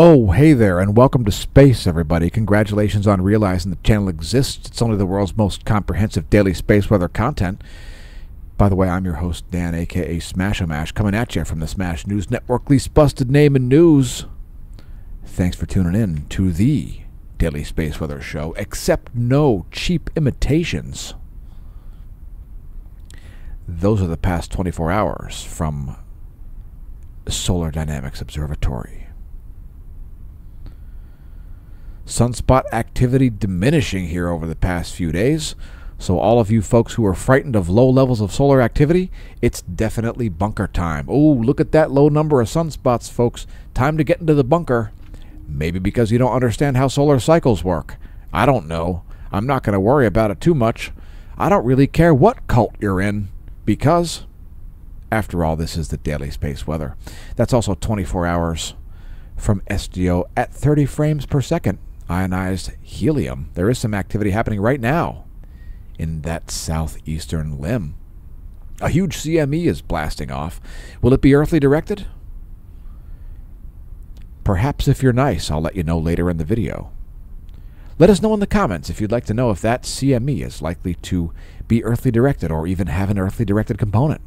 Oh, hey there, and welcome to space, everybody. Congratulations on realizing the channel exists. It's only the world's most comprehensive daily space weather content. By the way, I'm your host, Dan, a.k.a. Smash-O-Mash, coming at you from the Smash News Network, least busted name in news. Thanks for tuning in to the Daily Space Weather Show. Accept no cheap imitations. Those are the past 24 hours from Solar Dynamics Observatory. Sunspot activity diminishing here over the past few days. So all of you folks who are frightened of low levels of solar activity, it's definitely bunker time. Oh, look at that low number of sunspots, folks. Time to get into the bunker. Maybe because you don't understand how solar cycles work. I don't know. I'm not going to worry about it too much. I don't really care what cult you're in, because, after all, this is the daily space weather. That's also 24 hours from SDO at 30 frames per second. Ionized helium. There is some activity happening right now in that southeastern limb. A huge CME is blasting off. Will it be earthly directed? Perhaps if you're nice, I'll let you know later in the video. Let us know in the comments if you'd like to know if that CME is likely to be earthly directed or even have an earthly directed component.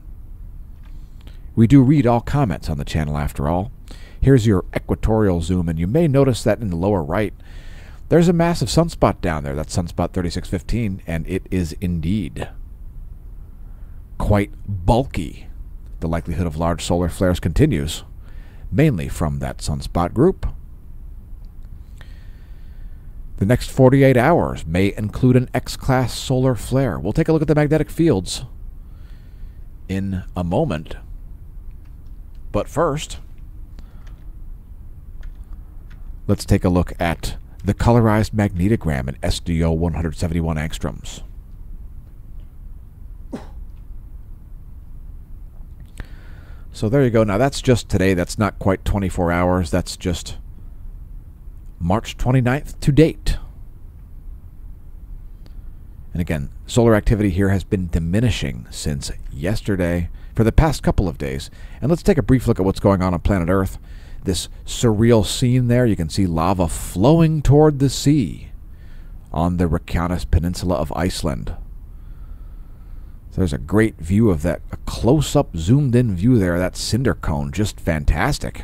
We do read all comments on the channel after all. Here's your equatorial zoom, and you may notice that in the lower right, there's a massive sunspot down there. That's sunspot 3615, and it is indeed quite bulky. The likelihood of large solar flares continues, mainly from that sunspot group. The next 48 hours may include an X-class solar flare. We'll take a look at the magnetic fields in a moment. But first, let's take a look at the colorized magnetogram in SDO 171 angstroms. So there you go. Now that's just today. That's not quite 24 hours. That's just March 29th to date. And again, solar activity here has been diminishing since yesterday for the past couple of days. And let's take a brief look at what's going on planet Earth. This surreal scene there, you can see lava flowing toward the sea on the Reykjanes Peninsula of Iceland. So there's a great view of that, a close-up, zoomed-in view there, that cinder cone, just fantastic.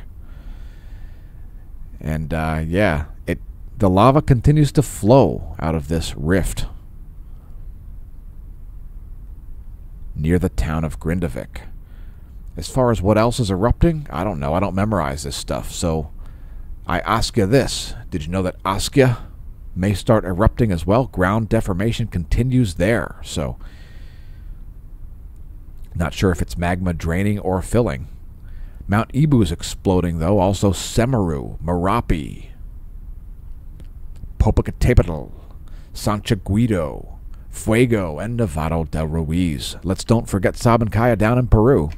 And yeah, the lava continues to flow out of this rift near the town of Grindavik. As far as what else is erupting, I don't know. I don't memorize this stuff. So I ask you this. Did you know that Askja may start erupting as well? Ground deformation continues there. So not sure if it's magma draining or filling. Mount Ibu is exploding, though. Also Semeru, Merapi, Popocatépetl, Santiaguido, Fuego, and Nevado del Ruiz. Let's don't forget Sabancaya down in Peru.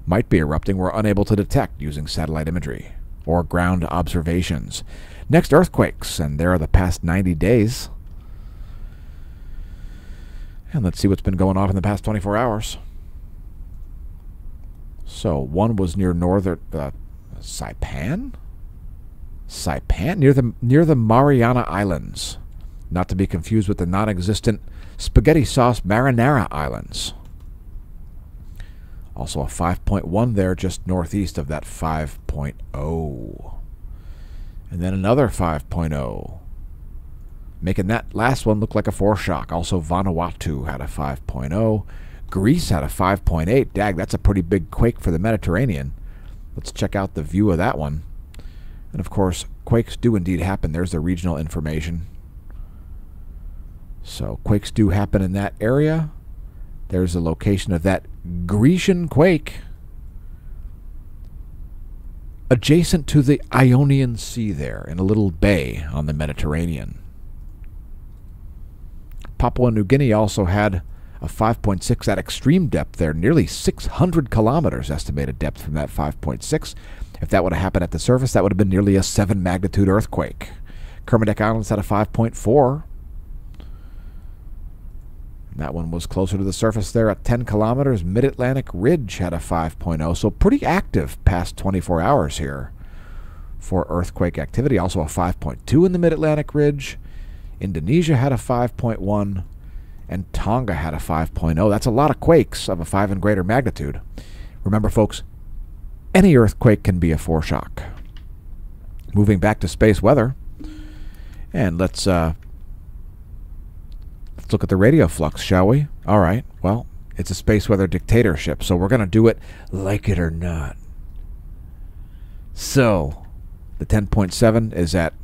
Might be erupting we're unable to detect using satellite imagery or ground observations. Next, earthquakes, and there are the past 90 days. And let's see what's been going on in the past 24 hours. So, one was near northern Saipan? Saipan? Near the Mariana Islands. Not to be confused with the non-existent spaghetti sauce marinara islands. Also a 5.1 there just northeast of that 5.0. And then another 5.0. Making that last one look like a foreshock. Also Vanuatu had a 5.0. Greece had a 5.8. Dag, that's a pretty big quake for the Mediterranean. Let's check out the view of that one. And of course, quakes do indeed happen. There's the regional information. So quakes do happen in that area. There's the location of that Grecian quake adjacent to the Ionian Sea there in a little bay on the Mediterranean. Papua New Guinea also had a 5.6 at extreme depth there, nearly 600 kilometers estimated depth from that 5.6. If that would have happened at the surface, that would have been nearly a 7 magnitude earthquake. Kermadec Islands had a 5.4. That one was closer to the surface there at 10 kilometers. Mid-Atlantic Ridge had a 5.0, so pretty active past 24 hours here for earthquake activity. Also a 5.2 in the Mid-Atlantic Ridge. Indonesia had a 5.1, and Tonga had a 5.0. That's a lot of quakes of a 5 and greater magnitude. Remember, folks, any earthquake can be a foreshock. Moving back to space weather, and let's look at the radio flux, shall we? All right, well, it's a space weather dictatorship, so we're going to do it like it or not. So, the 10.7 is at,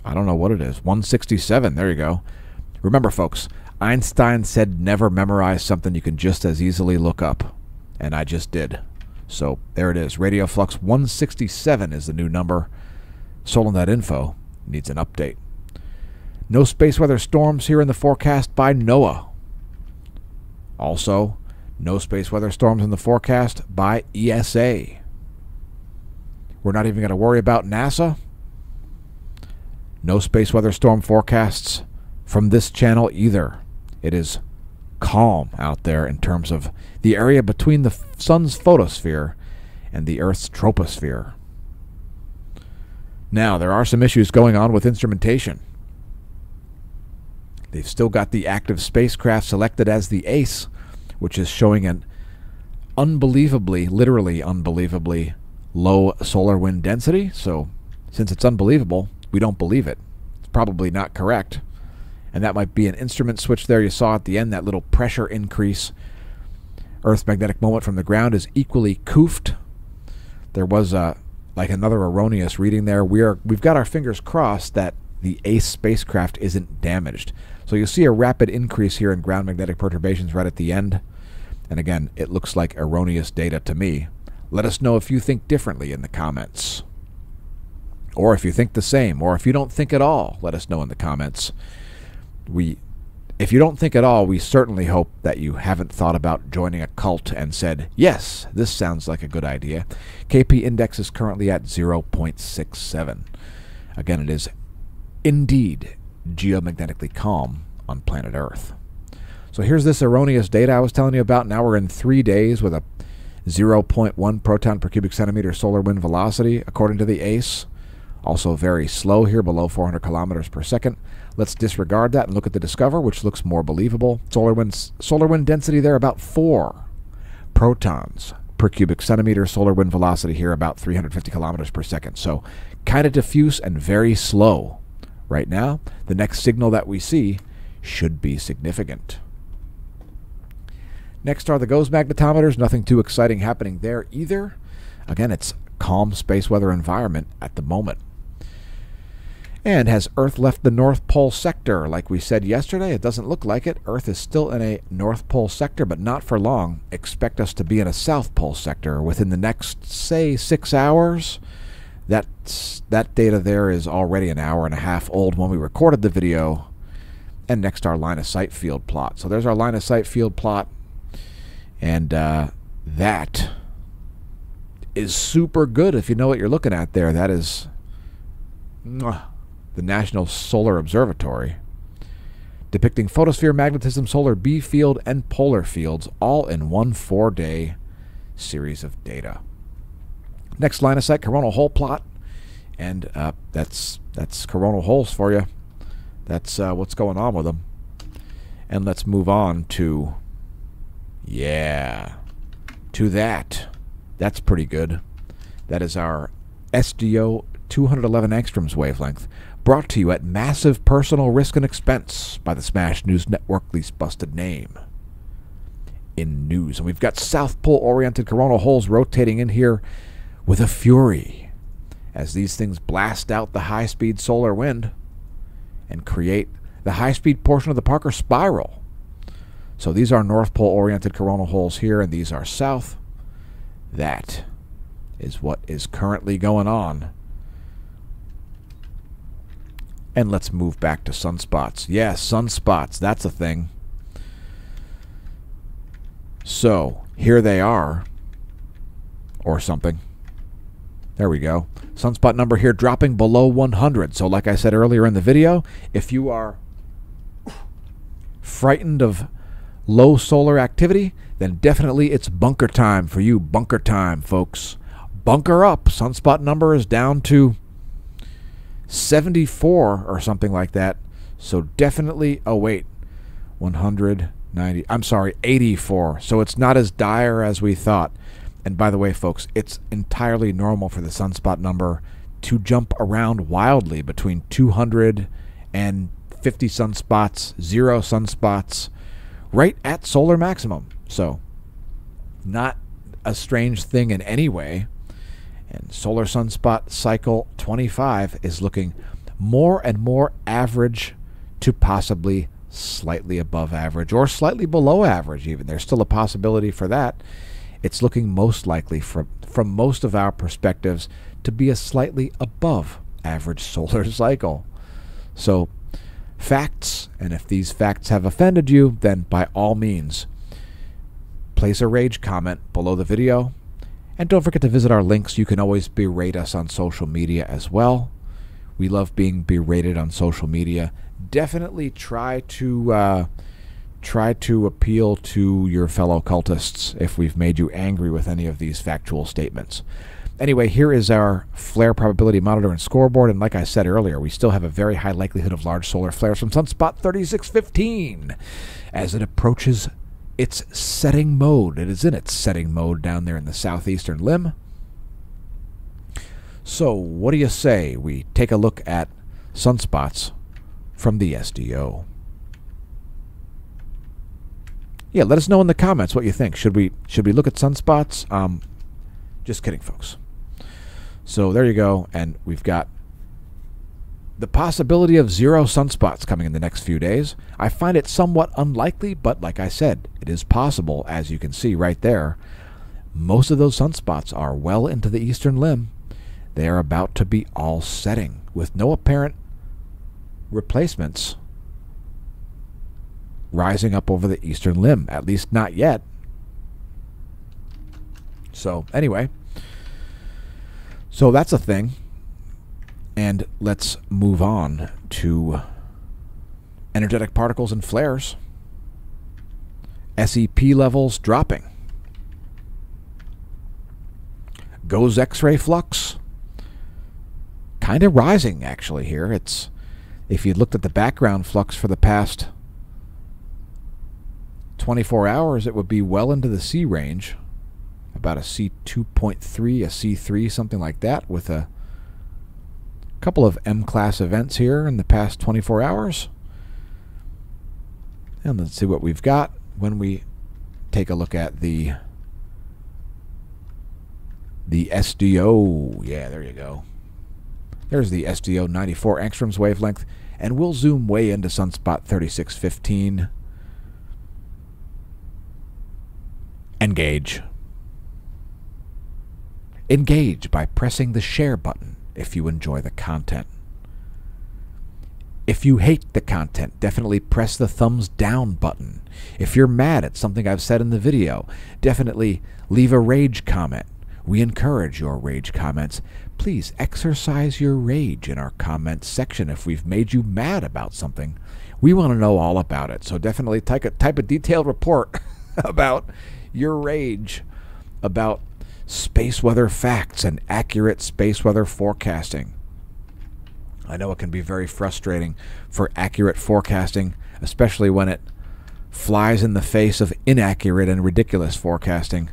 I don't know what it is, 167. There you go. Remember, folks, Einstein said never memorize something you can just as easily look up. And I just did. So, there it is. Radio flux 167 is the new number. SolarNet.info needs an update. No space weather storms here in the forecast by NOAA. Also, no space weather storms in the forecast by ESA. We're not even going to worry about NASA. No space weather storm forecasts from this channel either. It is calm out there in terms of the area between the sun's photosphere and the Earth's troposphere. Now, there are some issues going on with instrumentation. They've still got the active spacecraft selected as the ACE, which is showing an unbelievably, literally unbelievably low solar wind density. So, since it's unbelievable, we don't believe it. It's probably not correct. And that might be an instrument switch there you saw at the end, that little pressure increase. Earth's magnetic moment from the ground is equally coofed. There was like another erroneous reading there. We've got our fingers crossed that the ACE spacecraft isn't damaged. So you'll see a rapid increase here in ground magnetic perturbations right at the end. And again, it looks like erroneous data to me. Let us know if you think differently in the comments. Or if you think the same, or if you don't think at all, let us know in the comments. If you don't think at all, we certainly hope that you haven't thought about joining a cult and said, yes, this sounds like a good idea. KP index is currently at 0.67. Again, it is indeed geomagnetically calm on planet Earth. So here's this erroneous data I was telling you about. Now we're in 3 days with a 0.1 proton per cubic centimeter solar wind velocity, according to the ACE. Also very slow here, below 400 kilometers per second. Let's disregard that and look at the Discover, which looks more believable. Solar wind density there about 4 protons per cubic centimeter. Solar wind velocity here about 350 kilometers per second. So kind of diffuse and very slow. Right now, the next signal that we see should be significant. Next are the GOES magnetometers. Nothing too exciting happening there either. Again, it's calm space weather environment at the moment. And has Earth left the North Pole sector? Like we said yesterday, it doesn't look like it. Earth is still in a North Pole sector, but not for long. Expect us to be in a South Pole sector within the next, say, 6 hours. That data there is already an hour and a half old when we recorded the video. And next, our line of sight field plot. So there's our line of sight field plot. And that is super good if you know what you're looking at there. That is the National Solar Observatory, depicting photosphere, magnetism, solar B field, and polar fields, all in one 4-day series of data. Next line of sight, coronal hole plot, and that's coronal holes for you. That's what's going on with them. And let's move on to, to that. That's pretty good. That is our SDO 211 angstroms wavelength, brought to you at massive personal risk and expense by the Smash News Network, least busted name in news. And we've got South Pole-oriented coronal holes rotating in here with a fury as these things blast out the high-speed solar wind and create the high-speed portion of the Parker spiral. So these are North Pole-oriented coronal holes here, and these are south. That is what is currently going on. And let's move back to sunspots. Yes, sunspots, that's a thing. So, here they are. Or something. There we go. Sunspot number here dropping below 100. So like I said earlier in the video, if you are frightened of low solar activity, then definitely it's bunker time for you. Bunker time, folks. Bunker up. Sunspot number is down to 74 or something like that. So definitely, oh wait, 190, I'm sorry, 84. So it's not as dire as we thought. And by the way, folks, it's entirely normal for the sunspot number to jump around wildly between 200 and 50 sunspots, 0 sunspots, right at solar maximum. So not a strange thing in any way. And solar sunspot cycle 25 is looking more and more average to possibly slightly above average or slightly below average even. There's still a possibility for that. It's looking most likely from most of our perspectives to be a slightly above average solar cycle. So facts, and if these facts have offended you, then by all means, place a rage comment below the video. And don't forget to visit our links. You can always berate us on social media as well. We love being berated on social media. Definitely try to appeal to your fellow cultists if we've made you angry with any of these factual statements. Anyway, here is our flare probability monitor and scoreboard, and like I said earlier, we still have a very high likelihood of large solar flares from sunspot 3615 as it approaches its setting mode. It is in its setting mode down there in the southeastern limb. So what do you say we take a look at sunspots from the SDO? Yeah, let us know in the comments what you think. Should we look at sunspots? Just kidding, folks. So there you go, and we've got the possibility of 0 sunspots coming in the next few days. I find it somewhat unlikely, but like I said, it is possible, as you can see right there. Most of those sunspots are well into the eastern limb. They are about to be all setting with no apparent replacements rising up over the eastern limb, at least not yet. So anyway, so that's a thing. And let's move on to energetic particles and flares. SEP levels dropping. Goes X-ray flux kind of rising actually here. It's, if you looked at the background flux for the past 24 hours, it would be well into the C range, about a C2.3, a C3, something like that, with a couple of M-class events here in the past 24 hours. And let's see what we've got when we take a look at the SDO. Yeah, there you go. There's the SDO 94 angstroms wavelength, and we'll zoom way into sunspot 3615. Engage. Engage by pressing the share button if you enjoy the content. If you hate the content, definitely press the thumbs down button. If you're mad at something I've said in the video, definitely leave a rage comment. We encourage your rage comments. Please exercise your rage in our comments section if we've made you mad about something. We want to know all about it, so definitely type a detailed report about your rage about space weather facts and accurate space weather forecasting. I know it can be very frustrating for accurate forecasting, especially when it flies in the face of inaccurate and ridiculous forecasting.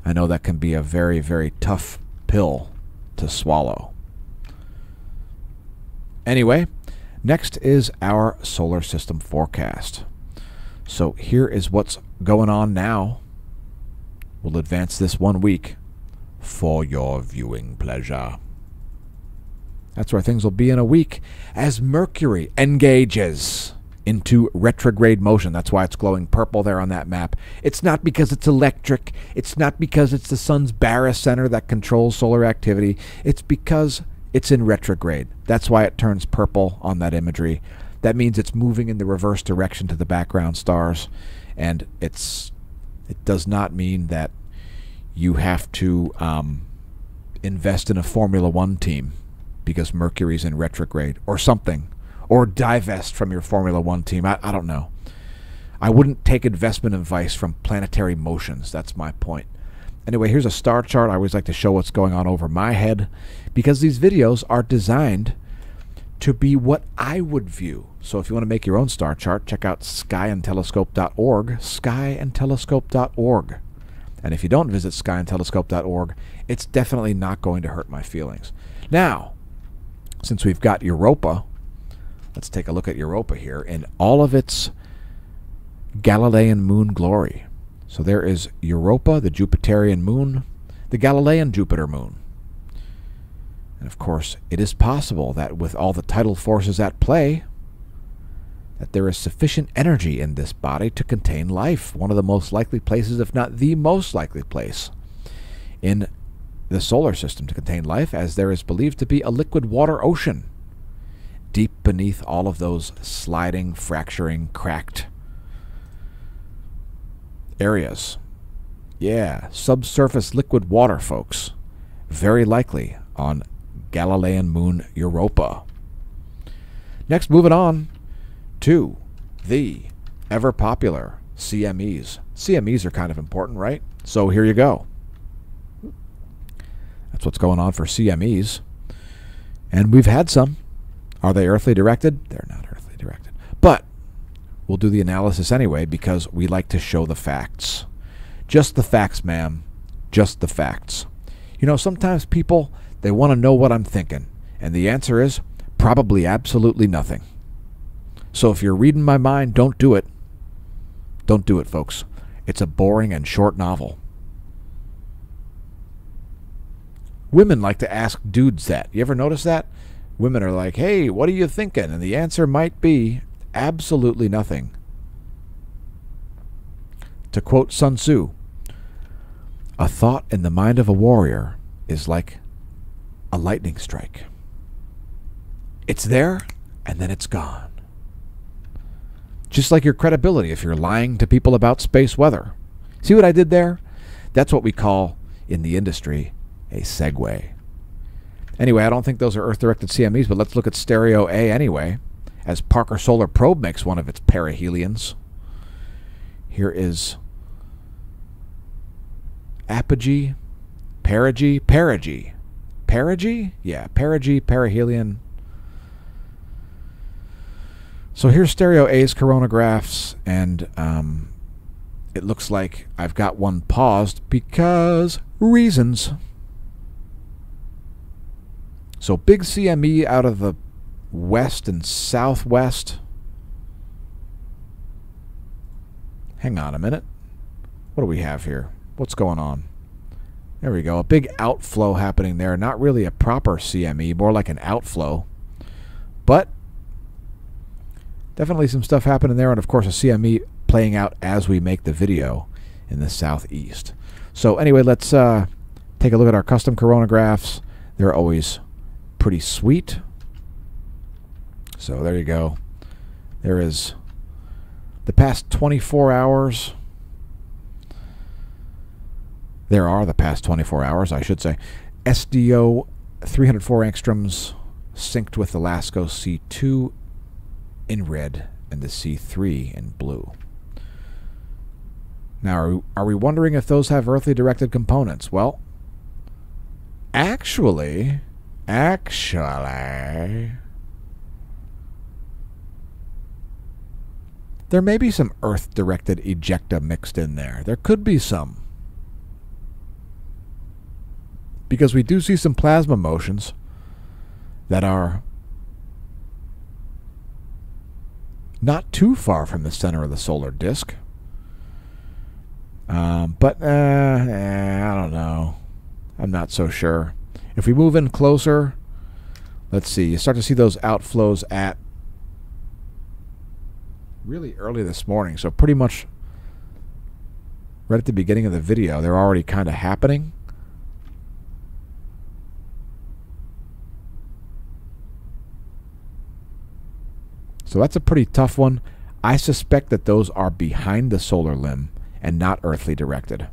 I know that can be a very, very tough pill to swallow. Anyway, next is our solar system forecast. So here is what's going on now. We'll advance this 1 week for your viewing pleasure. That's where things will be in a week as Mercury engages into retrograde motion. That's why it's glowing purple there on that map. It's not because it's electric. It's not because it's the sun's barycenter that controls solar activity. It's because it's in retrograde. That's why it turns purple on that imagery. That means it's moving in the reverse direction to the background stars. And it does not mean that you have to invest in a Formula One team because Mercury's in retrograde or something, or divest from your Formula One team. I don't know. I wouldn't take investment advice from planetary motions. That's my point. Anyway, here's a star chart. I always like to show what's going on over my head because these videos are designed to be what I would view. So if you want to make your own star chart, check out skyandtelescope.org, skyandtelescope.org. And if you don't visit skyandtelescope.org, it's definitely not going to hurt my feelings. Now, since we've got Europa, let's take a look at Europa here in all of its Galilean moon glory. So there is Europa, the Jupiterian moon, the Galilean Jupiter moon. And of course, it is possible that with all the tidal forces at play, that there is sufficient energy in this body to contain life. One of the most likely places, if not the most likely place, in the solar system to contain life, as there is believed to be a liquid water ocean deep beneath all of those sliding, fracturing, cracked areas. Yeah, subsurface liquid water, folks. Very likely on Galilean moon Europa. Next, moving on to the ever-popular CMEs. CMEs are kind of important, right? So here you go. That's what's going on for CMEs. And we've had some. Are they earthly directed? They're not earthly directed. But we'll do the analysis anyway because we like to show the facts. Just the facts, ma'am. Just the facts. You know, sometimes people, they want to know what I'm thinking. And the answer is probably absolutely nothing. So if you're reading my mind, don't do it. Don't do it, folks. It's a boring and short novel. Women like to ask dudes that. You ever notice that? Women are like, hey, what are you thinking? And the answer might be absolutely nothing. To quote Sun Tzu, a thought in the mind of a warrior is like a lightning strike. It's there, and then it's gone. Just like your credibility if you're lying to people about space weather. See what I did there? That's what we call, in the industry, a segue. Anyway, I don't think those are Earth-directed CMEs, but let's look at Stereo A anyway, as Parker Solar Probe makes one of its perihelions. Here is apogee, perigee. Yeah, perigee, perihelion. So here's Stereo A's coronagraphs, and it looks like I've got one paused because reasons. So big CME out of the west and southwest. Hang on a minute. What do we have here? What's going on? There we go. A big outflow happening there. Not really a proper CME, more like an outflow. But definitely some stuff happening there, and of course a CME playing out as we make the video in the southeast. So anyway, let's take a look at our custom coronagraphs. They're always pretty sweet. So there you go. There is the past 24 hours. There are the past 24 hours, I should say. SDO 304 angstroms synced with the LASCO C2 in red and the C3 in blue. Now, are we wondering if those have earthly directed components? Well, actually, there may be some earth-directed ejecta mixed in there. There could be some. Because we do see some plasma motions that are not too far from the center of the solar disk. But I don't know. I'm not so sure. If we move in closer, let's see. You start to see those outflows at really early this morning. So pretty much right at the beginning of the video, they're already kind of happening. So that's a pretty tough one. I suspect that those are behind the solar limb and not earthly directed.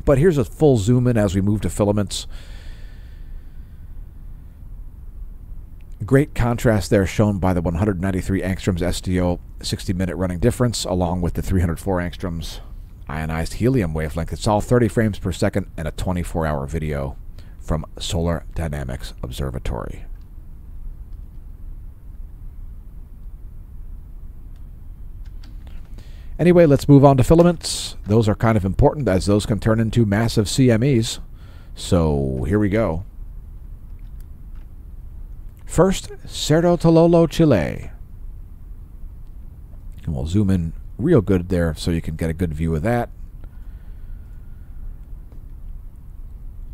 But here's a full zoom in as we move to filaments. Great contrast there shown by the 193 angstroms SDO 60-minute running difference along with the 304 angstroms ionized helium wavelength. It's all 30 frames per second and a 24-hour video from Solar Dynamics Observatory. Anyway, let's move on to filaments. Those are kind of important as those can turn into massive CMEs. So here we go. First, Cerro Tololo, Chile. And we'll zoom in real good there so you can get a good view of that.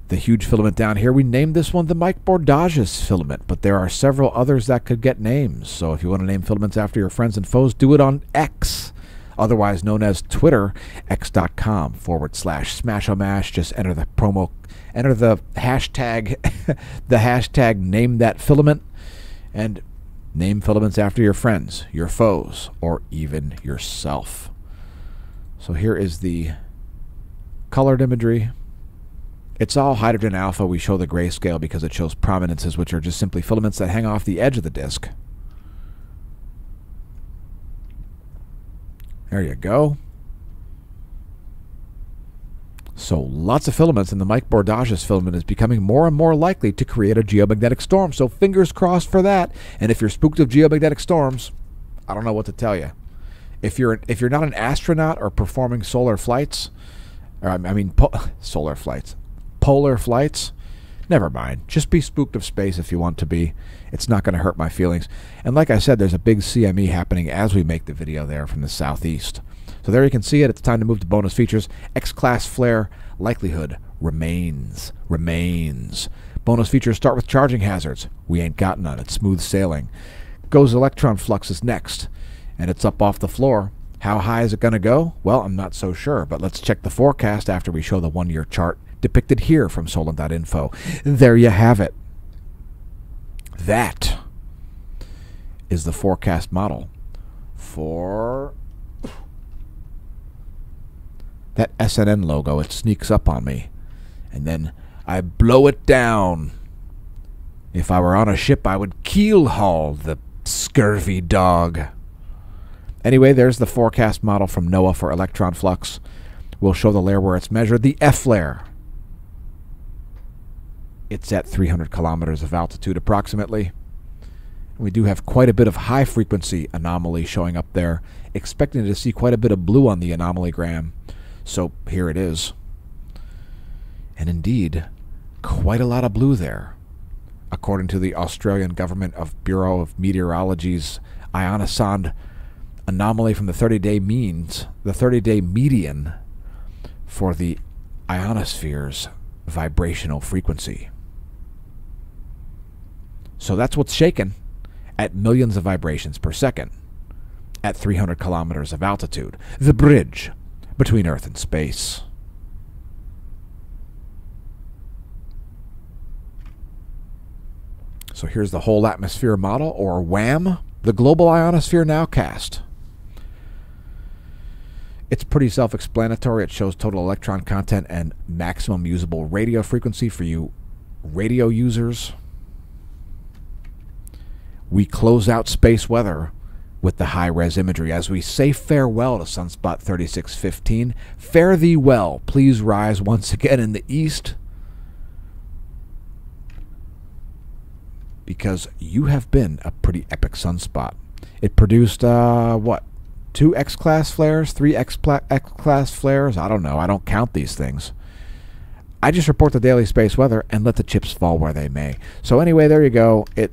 The huge filament down here, we named this one the Mike Bordages filament, but there are several others that could get names. So if you want to name filaments after your friends and foes, do it on X, otherwise known as Twitter, x.com/smashomash. Just enter the hashtag, the hashtag name that filament, and name filaments after your friends, your foes, or even yourself. So here is the colored imagery. It's all hydrogen alpha. We show the grayscale because it shows prominences, which are just simply filaments that hang off the edge of the disk. There you go. So lots of filaments, and the Mike Bordages filament is becoming more and more likely to create a geomagnetic storm. So fingers crossed for that. And if you're spooked of geomagnetic storms, I don't know what to tell you. If you're not an astronaut or performing solar flights, polar flights, never mind. Just be spooked of space if you want to be. It's not going to hurt my feelings. And like I said, there's a big CME happening as we make the video there from the southeast. So there you can see it. It's time to move to bonus features. X-class flare likelihood remains. Bonus features start with charging hazards. We ain't got none. It's smooth sailing. Goes electron fluxes next, and it's up off the floor. How high is it going to go? Well, I'm not so sure, but let's check the forecast after we show the one-year chart depicted here from Solon.info. There you have it. That is the forecast model for that SNN logo. It sneaks up on me, and then I blow it down. If I were on a ship, I would keel haul the scurvy dog. Anyway, there's the forecast model from NOAA for electron flux. We'll show the layer where it's measured, the F layer. It's at 300 kilometers of altitude approximately. We do have quite a bit of high frequency anomaly showing up there, expecting to see quite a bit of blue on the anomalygram. So here it is. And indeed, quite a lot of blue there. According to the Australian Government of Bureau of Meteorology's ionosonde anomaly from the 30-day means, the 30-day median for the ionosphere's vibrational frequency. So that's what's shaken at millions of vibrations per second at 300 kilometers of altitude, the bridge between Earth and space. So here's the whole atmosphere model, or WAM, the Global Ionosphere Nowcast. It's pretty self-explanatory. It shows total electron content and maximum usable radio frequency for you radio users. We close out space weather with the high-res imagery as we say farewell to Sunspot 3615. Fare thee well. Please rise once again in the east, because you have been a pretty epic sunspot. It produced, 2 X-class flares, 3 X-class flares? I don't know. I don't count these things. I just report the daily space weather and let the chips fall where they may. So anyway, there you go. It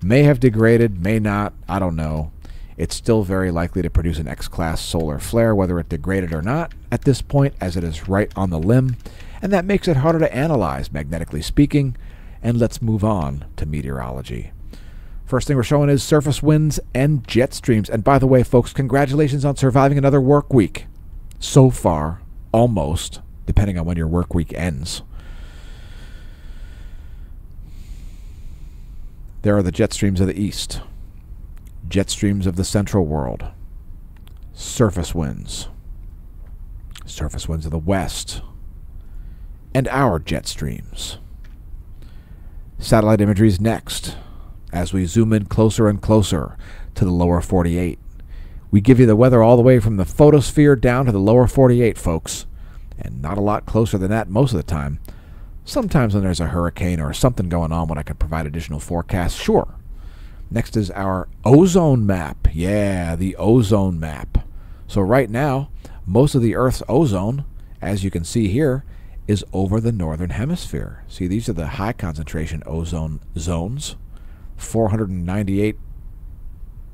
may have degraded, may not. I don't know. It's still very likely to produce an X-class solar flare, whether it degraded or not at this point, as it is right on the limb. And that makes it harder to analyze, magnetically speaking. And let's move on to meteorology. First thing we're showing is surface winds and jet streams. And by the way, folks, congratulations on surviving another work week. So far, almost, depending on when your work week ends. There are the jet streams of the east, jet streams of the central world, surface winds of the west, and our jet streams. Satellite imagery is next. As we zoom in closer and closer to the lower 48. We give you the weather all the way from the photosphere down to the lower 48, folks. And not a lot closer than that most of the time. Sometimes when there's a hurricane or something going on when I can provide additional forecasts, sure. Next is our ozone map. Yeah, the ozone map. So right now, most of the Earth's ozone, as you can see here, is over the northern hemisphere. See, these are the high concentration ozone zones. 498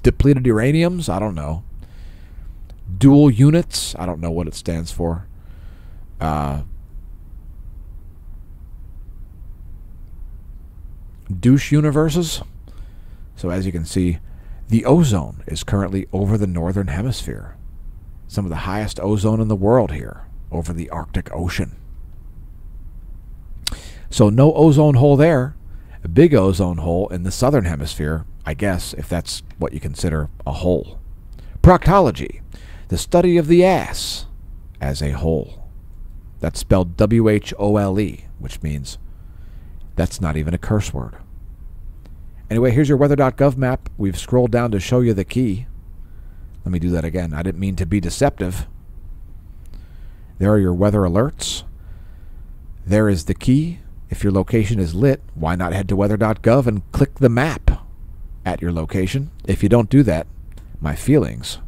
depleted uraniums, I don't know. Dual units, I don't know what it stands for. Douche universes. So as you can see, the ozone is currently over the northern hemisphere. Some of the highest ozone in the world here, over the Arctic Ocean. So no ozone hole there. A big ozone hole in the southern hemisphere, I guess, if that's what you consider a hole. Proctology, the study of the ass as a whole. That's spelled W-H-O-L-E, which means that's not even a curse word. Anyway, here's your weather.gov map. We've scrolled down to show you the key. Let me do that again. I didn't mean to be deceptive. There are your weather alerts. There is the key. If your location is lit, why not head to weather.gov and click the map at your location? If you don't do that, my feelings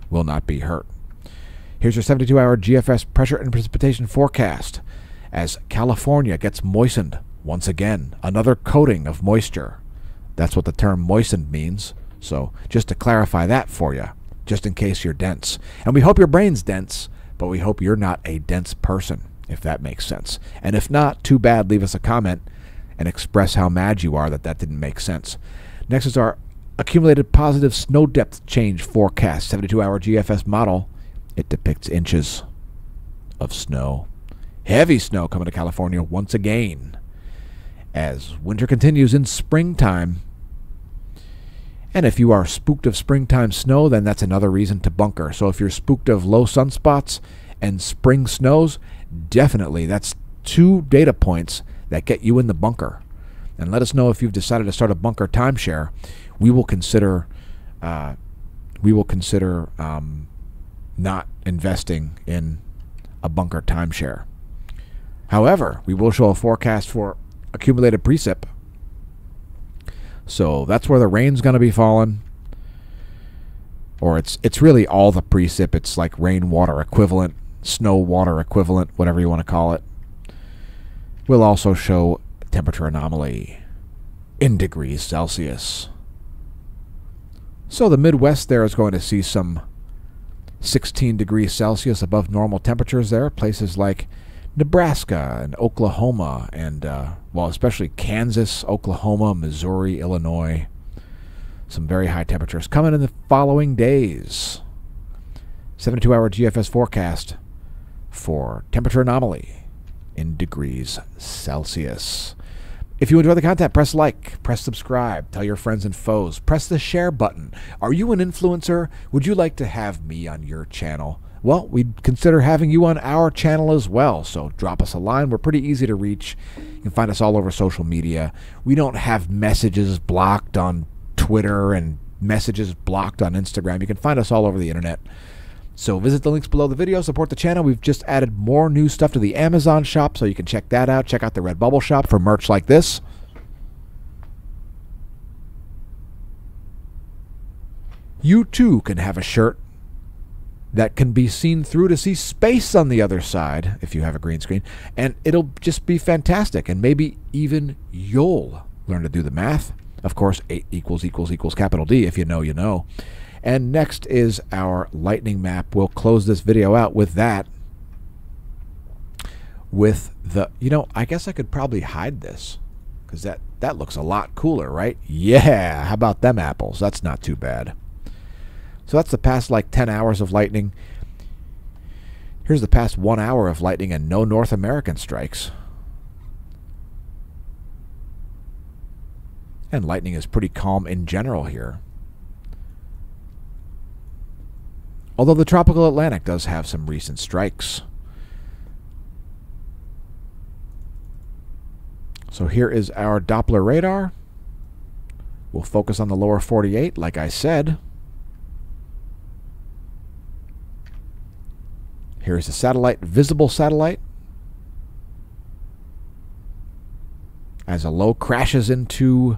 will not be hurt. Here's your 72-hour GFS pressure and precipitation forecast as California gets moistened once again. Another coating of moisture. That's what the term moistened means. So just to clarify that for you, just in case you're dense. And we hope your brain's dense, but we hope you're not a dense person, if that makes sense. And if not, too bad, leave us a comment and express how mad you are that that didn't make sense. Next is our accumulated positive snow depth change forecast, 72-hour GFS model. It depicts inches of snow. Heavy snow coming to California once again as winter continues in springtime. And if you are spooked of springtime snow, then that's another reason to bunker. So if you're spooked of low sunspots and spring snows, definitely that's 2 data points that get you in the bunker. And let us know if you've decided to start a bunker timeshare. We will consider not investing in a bunker timeshare. However, we will show a forecast for accumulated precip. So that's where the rain's going to be falling. Or it's really all the precip. It's like rainwater equivalent, snow water equivalent, whatever you want to call it. We'll also show temperature anomaly in degrees Celsius. So the Midwest there is going to see some 16 degrees Celsius above normal temperatures there. Places like Nebraska and Oklahoma and, especially Kansas, Oklahoma, Missouri, Illinois. Some very high temperatures coming in the following days. 72-hour GFS forecast for temperature anomaly in degrees Celsius. If you enjoy the content, press like, press subscribe, tell your friends and foes, press the share button. Are you an influencer? Would you like to have me on your channel? Well, we'd consider having you on our channel as well, so drop us a line. We're pretty easy to reach. You can find us all over social media. We don't have messages blocked on Twitter and messages blocked on Instagram. You can find us all over the internet. So visit the links below the video, support the channel. We've just added more new stuff to the Amazon shop, so you can check that out. Check out the Redbubble shop for merch like this. You too can have a shirt that can be seen through to see space on the other side if you have a green screen, and it'll just be fantastic, and maybe even you'll learn to do the math. Of course, 8 == capital D. If you know, you know. And next is our lightning map. We'll close this video out with that. With the, I guess I could probably hide this because that looks a lot cooler, right? Yeah, how about them apples? That's not too bad. So that's the past 10 hours of lightning. Here's the past 1 hour of lightning and no North American strikes. And lightning is pretty calm in general here. Although the tropical Atlantic does have some recent strikes. So here is our Doppler radar. We'll focus on the lower 48, like I said. Here's a satellite, visible satellite. As a low crashes into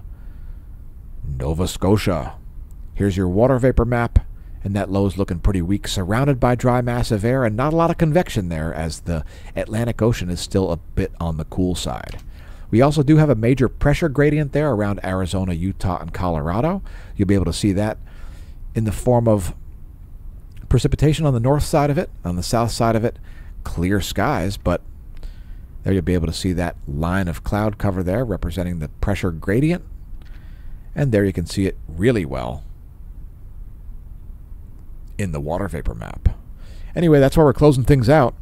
Nova Scotia. Here's your water vapor map And that low is looking pretty weak, surrounded by dry massive air and not a lot of convection there, as the Atlantic Ocean is still a bit on the cool side. We also do have a major pressure gradient there around Arizona, Utah, and Colorado. You'll be able to see that in the form of precipitation on the north side of it. On the south side of it, clear skies, but there you'll be able to see that line of cloud cover there representing the pressure gradient. And there you can see it really well in the water vapor map. Anyway, that's where we're closing things out.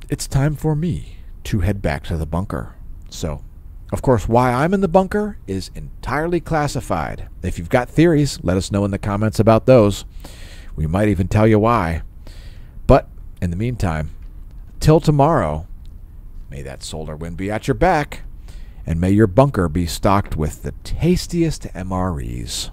It's time for me to head back to the bunker. So, of course, why I'm in the bunker is entirely classified. If you've got theories, let us know in the comments about those. We might even tell you why. But in the meantime, till tomorrow, may that solar wind be at your back, and may your bunker be stocked with the tastiest MREs.